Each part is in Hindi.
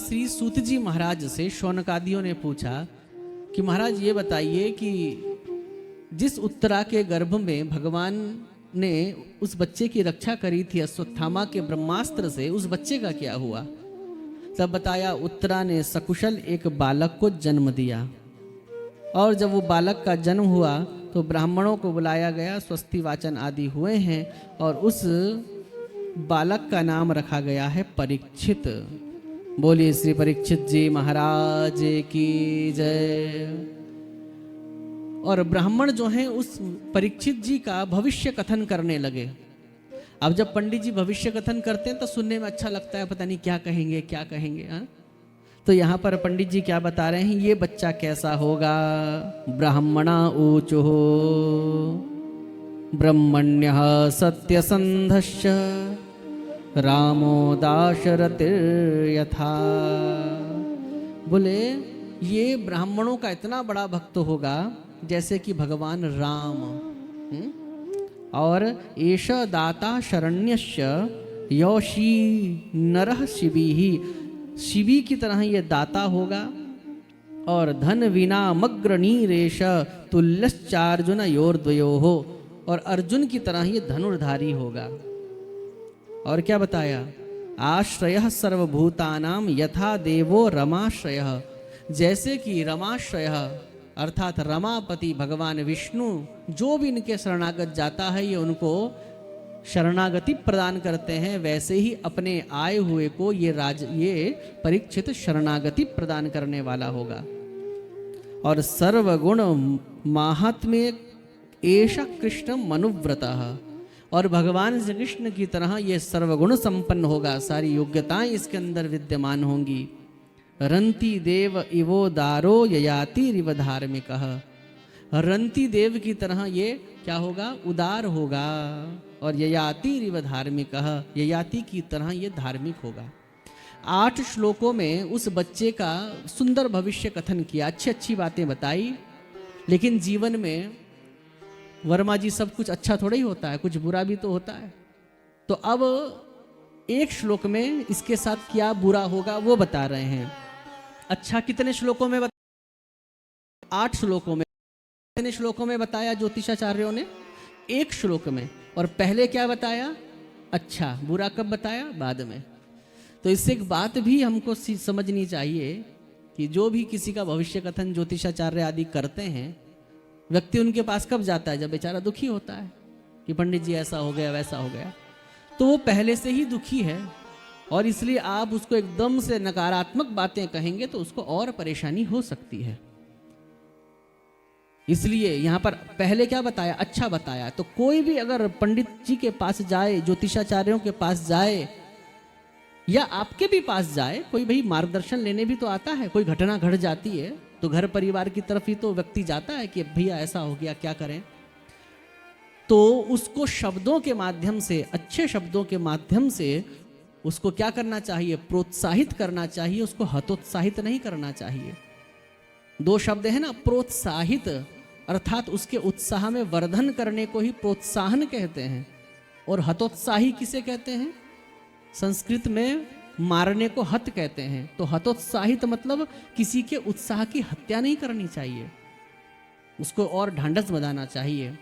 श्री सूत जी महाराज से शौनकादियों ने पूछा कि महाराज ये बताइए कि जिस उत्तरा के गर्भ में भगवान ने उस बच्चे की रक्षा करी थी अश्वत्थामा के ब्रह्मास्त्र से, उस बच्चे का क्या हुआ? तब बताया उत्तरा ने सकुशल एक बालक को जन्म दिया, और जब वो बालक का जन्म हुआ तो ब्राह्मणों को बुलाया गया, स्वस्ति वाचन आदि हुए हैं, और उस बालक का नाम रखा गया है परीक्षित। बोलिए श्री परीक्षित जी महाराज की जय। और ब्राह्मण जो हैं उस परीक्षित जी का भविष्य कथन करने लगे। अब जब पंडित जी भविष्य कथन करते हैं तो सुनने में अच्छा लगता है, पता नहीं क्या कहेंगे क्या कहेंगे। हाँ, तो यहाँ पर पंडित जी क्या बता रहे हैं, ये बच्चा कैसा होगा। ब्राह्मणा ऊचुः ब्रह्मण्यः सत्यसन्धश्च रामो दाशरथिर्यथा। बोले ये ब्राह्मणों का इतना बड़ा भक्त होगा जैसे कि भगवान राम। और एष दाता शरण्यस्य योशी नरः शिवी, शिवी की तरह ये दाता होगा। और धन विना मग्रनीरेश तुल्यश्चार्जुन योर्द्वयोः, और अर्जुन की तरह ये धनुर्धारी होगा। और क्या बताया, आश्रयः सर्वभूतानां यथा देवो रमाश्रयः, जैसे कि रमाश्रयः अर्थात रमापति भगवान विष्णु जो भी इनके शरणागत जाता है ये उनको शरणागति प्रदान करते हैं, वैसे ही अपने आए हुए को ये परीक्षित शरणागति प्रदान करने वाला होगा। और सर्वगुण माहात्म्य एष कृष्ण मनुव्रतः, और भगवान श्री कृष्ण की तरह ये सर्वगुण संपन्न होगा, सारी योग्यताएं इसके अंदर विद्यमान होंगी। रंती देव इवो दारो ययाति रिव धार्मिकः, रंती देव की तरह ये क्या होगा, उदार होगा। और ययाति रिव धार्मिकः, ययाति की तरह ये धार्मिक होगा। 8 श्लोकों में उस बच्चे का सुंदर भविष्य कथन किया, अच्छी अच्छी बातें बताई। लेकिन जीवन में वर्मा जी सब कुछ अच्छा थोड़ा ही होता है, कुछ बुरा भी तो होता है। तो अब एक श्लोक में इसके साथ क्या बुरा होगा वो बता रहे हैं। अच्छा कितने श्लोकों में 8 श्लोकों में। कितने श्लोकों में बताया ज्योतिषाचार्यों ने? 1 श्लोक में। और पहले क्या बताया? अच्छा, बुरा कब बताया? बाद में। तो इससे एक बात भी हमको समझनी चाहिए कि जो भी किसी का भविष्य कथन ज्योतिषाचार्य आदि करते हैं, व्यक्ति उनके पास कब जाता है? जब बेचारा दुखी होता है कि पंडित जी ऐसा हो गया वैसा हो गया, तो वो पहले से ही दुखी है, और इसलिए आप उसको एकदम से नकारात्मक बातें कहेंगे तो उसको और परेशानी हो सकती है। इसलिए यहां पर पहले क्या बताया? अच्छा बताया। तो कोई भी अगर पंडित जी के पास जाए, ज्योतिषाचार्यों के पास जाए, या आपके भी पास जाए, कोई भाई मार्गदर्शन लेने भी तो आता है। कोई घटना घट जाती है तो घर परिवार की तरफ ही तो व्यक्ति जाता है कि भैया ऐसा हो गया, क्या करें। तो उसको शब्दों के माध्यम से, अच्छे शब्दों के माध्यम से उसको क्या करना चाहिए? प्रोत्साहित करना चाहिए, उसको हतोत्साहित नहीं करना चाहिए। 2 शब्द है ना, प्रोत्साहित अर्थात उसके उत्साह में वर्धन करने को ही प्रोत्साहन कहते हैं, और हतोत्साही किसे कहते हैं? संस्कृत में मारने को हत कहते हैं। तो हतोत्साहित मतलब किसी के उत्साह की हत्या नहीं करनी चाहिए, उसको और ढांढस बधाना चाहिए।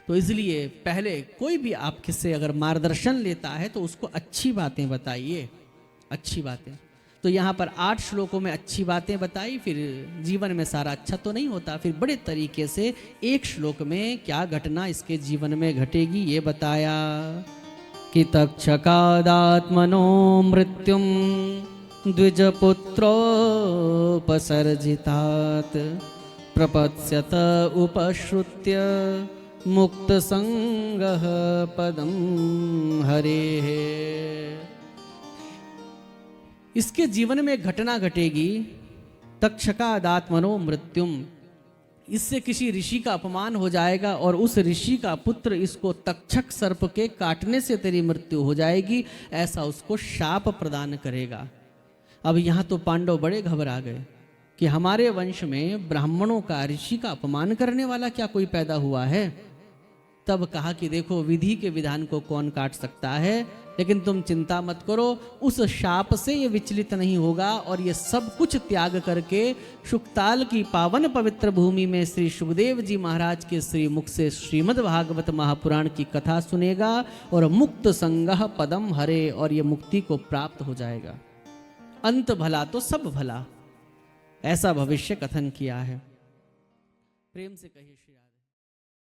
तो इसलिए पहले कोई भी आपके से अगर मार्गदर्शन लेता है तो उसको अच्छी बातें बताइए, अच्छी बातें। तो यहाँ पर 8 श्लोकों में अच्छी बातें बताई। फिर जीवन में सारा अच्छा तो नहीं होता, फिर बड़े तरीके से 1 श्लोक में क्या घटना इसके जीवन में घटेगी ये बताया कि तक्षकादात्मनो मृत्युम द्विजपुत्रोपसर्जितात् प्रपत्स्यत उपश्रुत्य मुक्त संगः पदम हरेः। इसके जीवन में घटना घटेगी, तक्षकादात्मनो मृत्युम, इससे किसी ऋषि का अपमान हो जाएगा और उस ऋषि का पुत्र इसको तक्षक सर्प के काटने से तेरी मृत्यु हो जाएगी, ऐसा उसको शाप प्रदान करेगा। अब यहाँ तो पांडव बड़े घबरा गए कि हमारे वंश में ब्राह्मणों का, ऋषि का अपमान करने वाला क्या कोई पैदा हुआ है? तब कहा कि देखो विधि के विधान को कौन काट सकता है, लेकिन तुम चिंता मत करो, उस शाप से ये विचलित नहीं होगा और ये सब कुछ त्याग करके शुक्ताल की पावन पवित्र भूमि में श्री सुखदेव जी महाराज के श्री मुख से श्रीमद् भागवत महापुराण की कथा सुनेगा और मुक्त संगह पदम हरे, और ये मुक्ति को प्राप्त हो जाएगा। अंत भला तो सब भला, ऐसा भविष्य कथन किया है। प्रेम से कहिए श्री राधे।